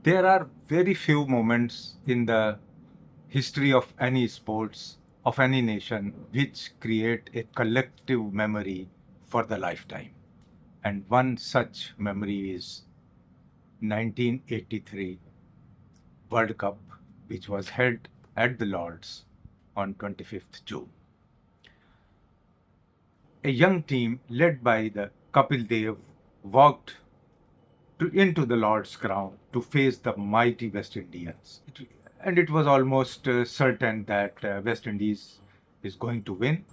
There are very few moments in the history of any sports, of any nation, which create a collective memory for the lifetime. And one such memory is 1983 World Cup, which was held at the Lords on 25th June. A young team led by the Kapil Dev walked into the Lord's ground to face the mighty West Indians. And it was almost certain that West Indies is going to win.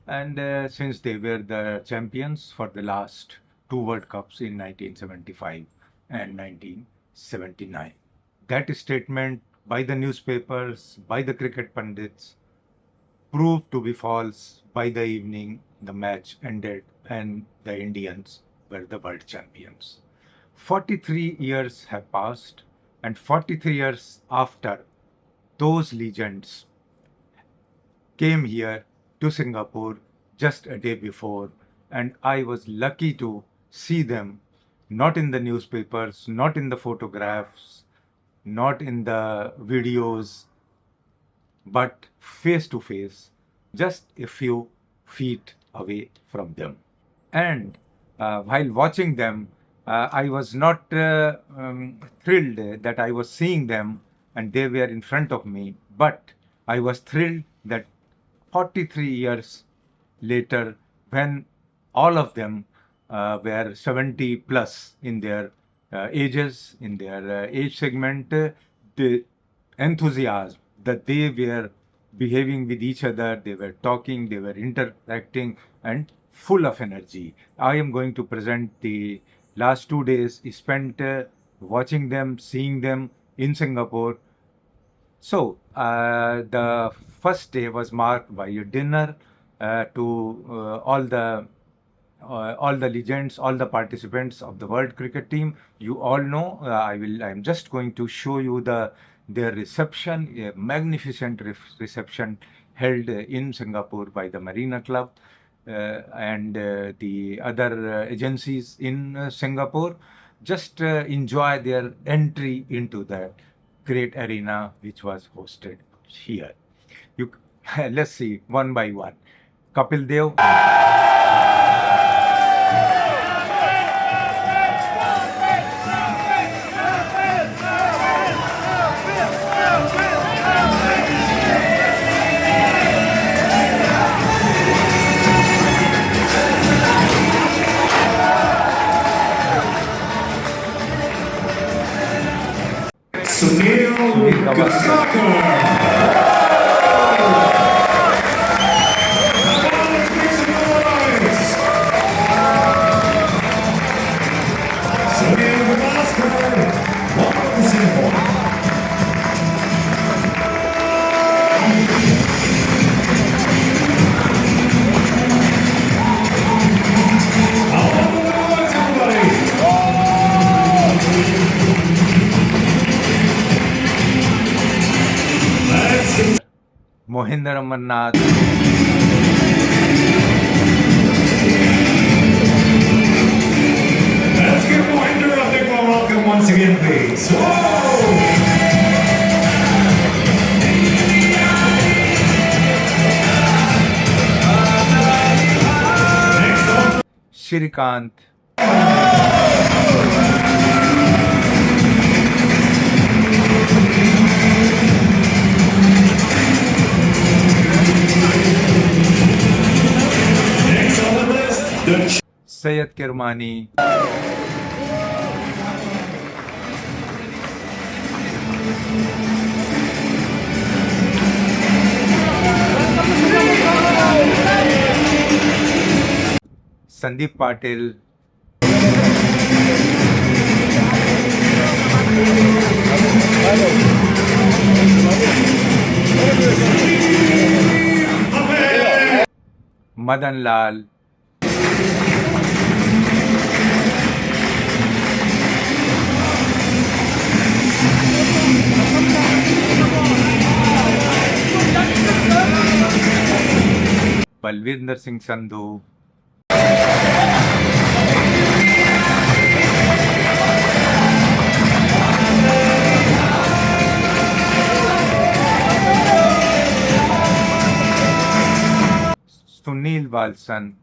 And since they were the champions for the last two World Cups in 1975 and 1979. That statement by the newspapers, by the cricket pundits, proved to be false. By the evening, the match ended and the Indians were the world champions. 43 years have passed, and 43 years after, those legends came here to Singapore just a day before, and I was lucky to see them not in the newspapers, not in the photographs, not in the videos, but face to face, just a few feet away from them. And while watching them, I was not thrilled that I was seeing them and they were in front of me, but I was thrilled that 43 years later, when all of them were 70 plus in their ages, in their age segment, the enthusiasm that they were behaving with each other, they were talking, they were interacting, and full of energy. I am going to present the last 2 days spent watching them, seeing them in Singapore. So, the first day was marked by a dinner to all the legends, all the participants of the World Cricket team. You all know. I'm just going to show you their reception, a magnificent reception held in Singapore by the Marina Club and the other agencies in Singapore. Just enjoy their entry into the great arena which was hosted here. You let's see one by one. Kapil Dev. Sunil Gavaskar. Mohinder Amarnath. Let's give Mohinder a big warm welcome once again, please. Whoa! Shrikant. Next on the list, the Syed Kirmani. Sandeep Patil. Madan Lal. Balwinder Singh Sandhu. Yashpal's son.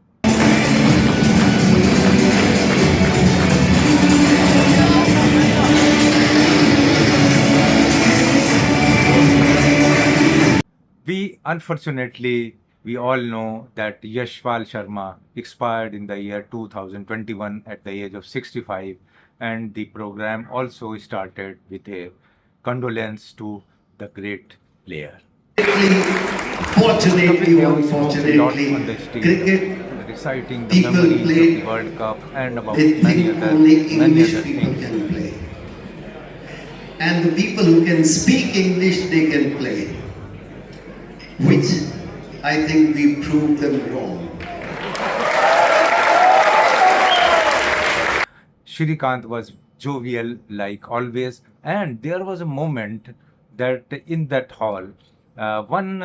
Unfortunately, we all know that Yashpal Sharma expired in the year 2021 at the age of 65, and the program also started with a condolence to the great player. Fortunately Kapil or Dev spoke a lot unfortunately, on the stage, cricket reciting the people memories of play. the World Cup and about They think only many English other people things. can play. And the people who can speak English, they can play. Which I think we proved them wrong. Shrikant was jovial like always, and there was a moment that in that hall, one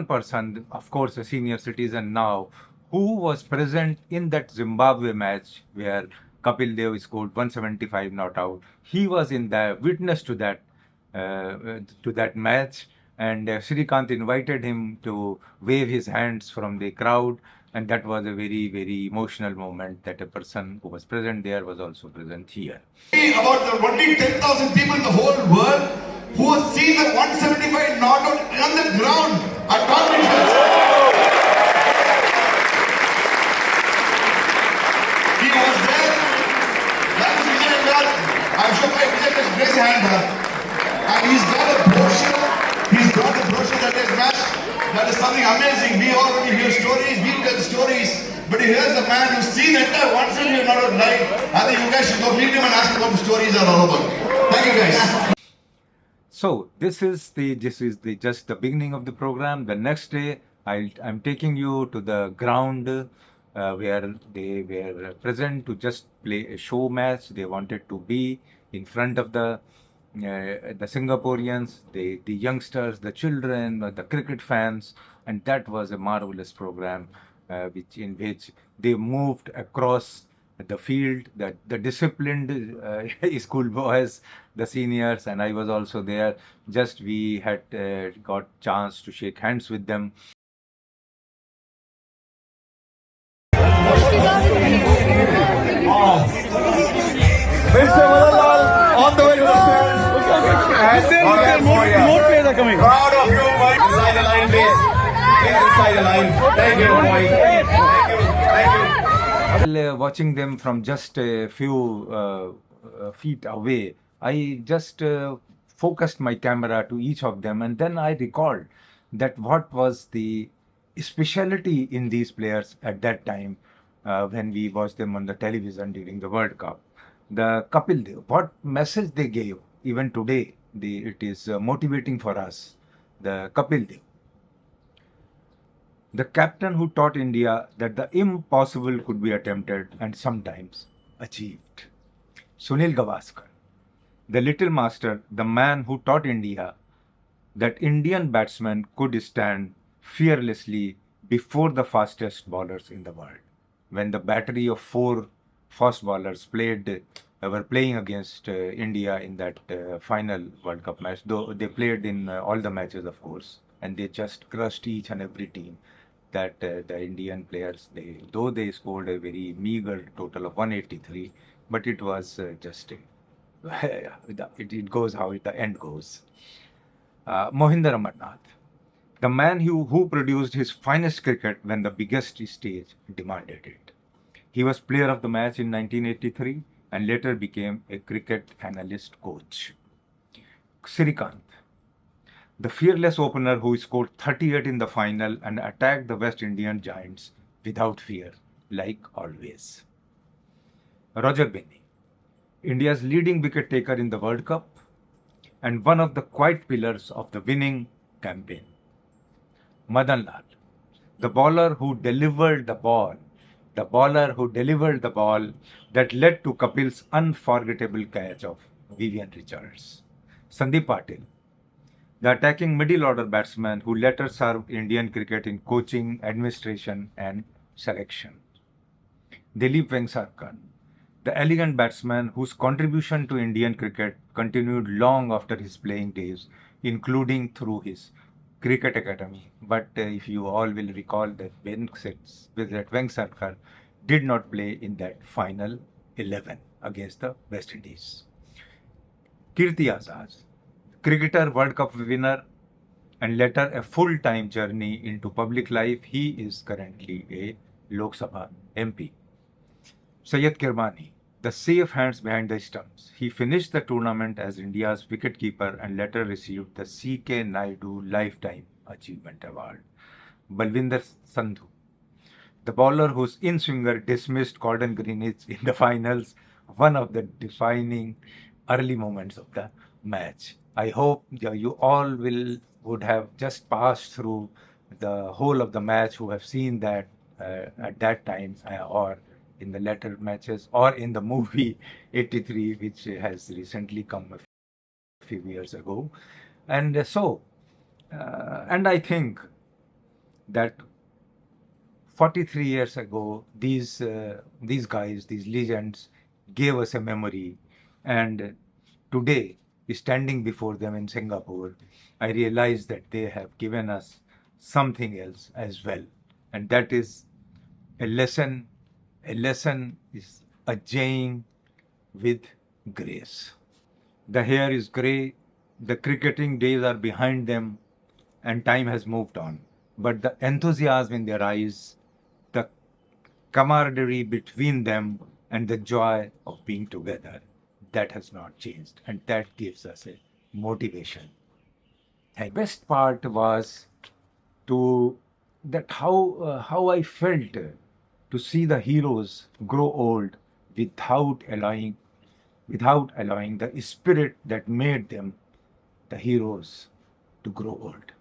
person, of course, a senior citizen now, who was present in that Zimbabwe match where Kapil Dev scored 175 not out. He was in the witness to that match, and Shrikant invited him to wave his hands from the crowd, and that was a very, very emotional moment that a person who was present there was also present here. About the only 10,000 people in the whole world who have seen the 175 not on the ground at competitions. He was there. That is Vijay Nagar. I'm sure my Vijay just raise a hand. And he's got a brochure. He's got a brochure that is matched. That is something amazing. We already hear stories. We tell stories. But here's a man who's seen the entire 175 not out live. I think you guys should go meet him and ask him what the stories are all about. Thank you guys. So this is the just the beginning of the program. The next day, I'm taking you to the ground where they were present to just play a show match. They wanted to be in front of the Singaporeans, the youngsters, the children, the cricket fans, and that was a marvelous program, in which they moved across the field, the disciplined schoolboys, the seniors, and I was also there. Just we had got chance to shake hands with them. Mr. Madanlal on the way to the stairs. And then more players are coming. Proud of you, Mike. Inside the line, please. Please inside the line. Thank you, Mike. Thank you. Thank you. While watching them from just a few feet away, I just focused my camera to each of them, and then I recalled that what was the speciality in these players at that time when we watched them on the television during the World Cup. The Kapil Dev, what message they gave, even today, it is motivating for us. The Kapil Dev, the captain who taught India that the impossible could be attempted and sometimes achieved. Sunil Gavaskar, the little master, the man who taught India that Indian batsmen could stand fearlessly before the fastest bowlers in the world. When the battery of four fast bowlers were playing against India in that final World Cup match, though they played in all the matches, of course, and they just crushed each and every team. That the Indian players, though they scored a very meager total of 183, but it was just it goes how the end goes. Mohinder Amarnath, the man who produced his finest cricket when the biggest stage demanded it. He was player of the match in 1983 and later became a cricket analyst coach. Shrikant, the fearless opener who scored 38 in the final and attacked the West Indian giants without fear, like always. Roger Binney, India's leading wicket taker in the World Cup and one of the quiet pillars of the winning campaign. Madan Lal, the bowler who delivered the ball that led to Kapil's unforgettable catch of Vivian Richards. Sandeep Patil, the attacking middle order batsman who later served Indian cricket in coaching, administration, and selection. Dilip Vengsarkar, the elegant batsman whose contribution to Indian cricket continued long after his playing days, including through his cricket academy. But if you all will recall that Venksatkar did not play in that final 11 against the West Indies. Kirti Azad, cricketer, World Cup winner, and later a full-time journey into public life. He is currently a Lok Sabha MP. Syed Kirmani, the safe hands behind the stumps. He finished the tournament as India's wicketkeeper and later received the C.K. Naidu Lifetime Achievement Award. Balwinder Sandhu, the bowler whose in-swinger dismissed Gordon Greenidge in the finals, one of the defining early moments of the match. I hope you all would have just passed through the whole of the match, who have seen that at that time, or in the later matches, or in the movie 83, which has recently come a few years ago. And and I think that 43 years ago, these guys, these legends, gave us a memory, and today, standing before them in Singapore, I realize that they have given us something else as well, and that is a lesson. A lesson is aging with grace. The hair is grey, the cricketing days are behind them, and time has moved on. But the enthusiasm in their eyes, the camaraderie between them, and the joy of being together, that has not changed. And that gives us a motivation. The best part was to that how I felt to see the heroes grow old without allowing the spirit that made them the heroes to grow old.